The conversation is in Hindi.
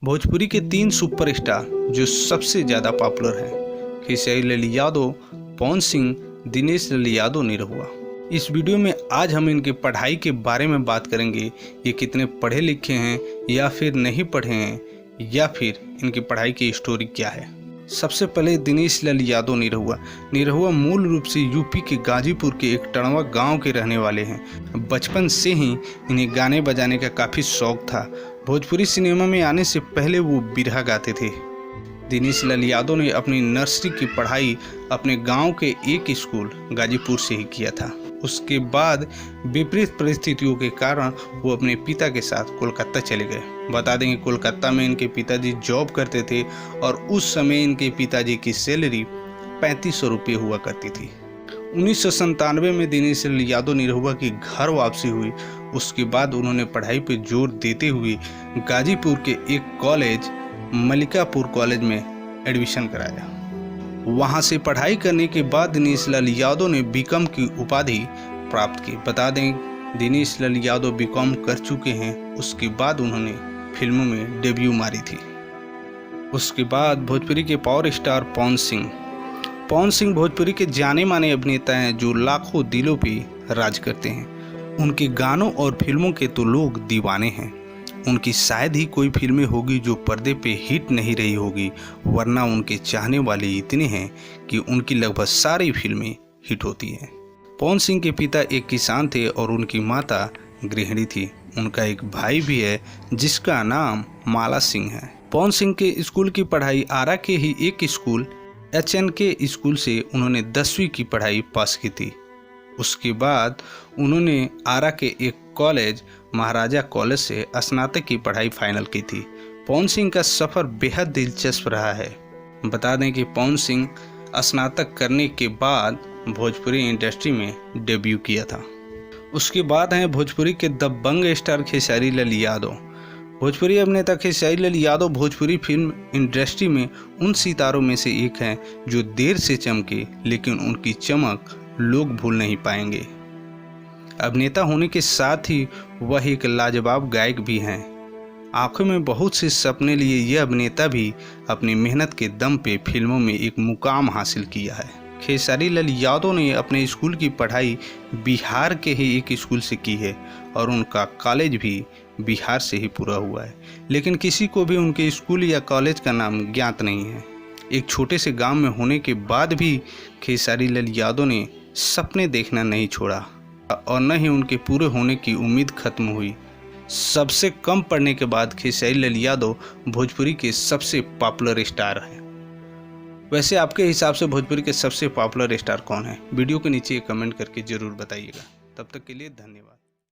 भोजपुरी के 3 सुपरस्टार जो सबसे ज़्यादा पॉपुलर हैं, खेसारी लाल यादव, पवन सिंह, दिनेश लाल यादव निरहुआ। इस वीडियो में आज हम इनके पढ़ाई के बारे में बात करेंगे। ये कितने पढ़े लिखे हैं या फिर नहीं पढ़े हैं, या फिर इनकी पढ़ाई की स्टोरी क्या है। सबसे पहले दिनेश लाल यादव निरहुआ मूल रूप से यूपी के गाजीपुर के एक टणवा गांव के रहने वाले हैं। बचपन से ही इन्हें गाने बजाने का काफ़ी शौक था। भोजपुरी सिनेमा में आने से पहले वो बिरहा गाते थे। दिनेश लाल यादव ने अपनी नर्सरी की पढ़ाई अपने गांव के एक स्कूल गाजीपुर से ही किया था। उसके बाद विपरीत परिस्थितियों के कारण वो अपने पिता के साथ कोलकाता चले गए। बता दें कि कोलकाता में इनके पिताजी जॉब करते थे और उस समय इनके पिताजी की सैलरी 3500 रुपये हुआ करती थी। 1997 में दिनेश लाल यादव निरहुआ की घर वापसी हुई। उसके बाद उन्होंने पढ़ाई पर जोर देते हुए गाजीपुर के एक कॉलेज मलिकापुर कॉलेज में एडमिशन कराया। वहां से पढ़ाई करने के बाद दिनेश लाल यादव ने बीकॉम की उपाधि प्राप्त की। बता दें दिनेश लाल यादव बीकॉम कर चुके हैं। उसके बाद उन्होंने फिल्मों में डेब्यू मारी थी। उसके बाद भोजपुरी के पावर स्टार पवन सिंह भोजपुरी के जाने माने अभिनेता हैं जो लाखों दिलों पे राज करते हैं। उनके गानों और फिल्मों के तो लोग दीवाने हैं। उनकी शायद ही कोई फिल्में होगी जो पर्दे पे हिट नहीं रही होगी, वरना उनके चाहने वाले इतने हैं कि उनकी लगभग सारी फिल्में हिट होती हैं। पवन सिंह के पिता एक किसान थे और उनकी माता गृहिणी थी। उनका एक भाई भी है जिसका नाम माला सिंह है। पवन सिंह के स्कूल की पढ़ाई आरा के ही एक स्कूल HNK स्कूल से उन्होंने 10वीं की पढ़ाई पास की थी। उसके बाद उन्होंने आरा के एक कॉलेज महाराजा कॉलेज से स्नातक की पढ़ाई फाइनल की थी। पवन सिंह का सफ़र बेहद दिलचस्प रहा है। बता दें कि पवन सिंह स्नातक करने के बाद भोजपुरी इंडस्ट्री में डेब्यू किया था। उसके बाद हैं भोजपुरी के दबंग स्टार खेसारी लाल यादव। भोजपुरी अभिनेता खेसारी लाल यादव भोजपुरी फिल्म इंडस्ट्री में उन सितारों में से एक हैं जो देर से चमके, लेकिन उनकी चमक लोग भूल नहीं पाएंगे। अभिनेता होने के साथ ही वह एक लाजवाब गायक भी हैं। आंखों में बहुत से सपने लिए यह अभिनेता भी अपनी मेहनत के दम पे फिल्मों में एक मुकाम हासिल किया है। खेसारी लाल यादव ने अपने स्कूल की पढ़ाई बिहार के ही एक स्कूल से की है और उनका कॉलेज भी बिहार से ही पूरा हुआ है, लेकिन किसी को भी उनके स्कूल या कॉलेज का नाम ज्ञात नहीं है। एक छोटे से गांव में होने के बाद भी खेसारी लाल यादव ने सपने देखना नहीं छोड़ा और न ही उनके पूरे होने की उम्मीद खत्म हुई। सबसे कम पढ़ने के बाद खेसारी लाल यादव भोजपुरी के सबसे पॉपुलर स्टार हैं। वैसे आपके हिसाब से भोजपुरी के सबसे पॉपुलर स्टार कौन है? वीडियो के नीचे कमेंट करके ज़रूर बताइएगा। तब तक के लिए धन्यवाद।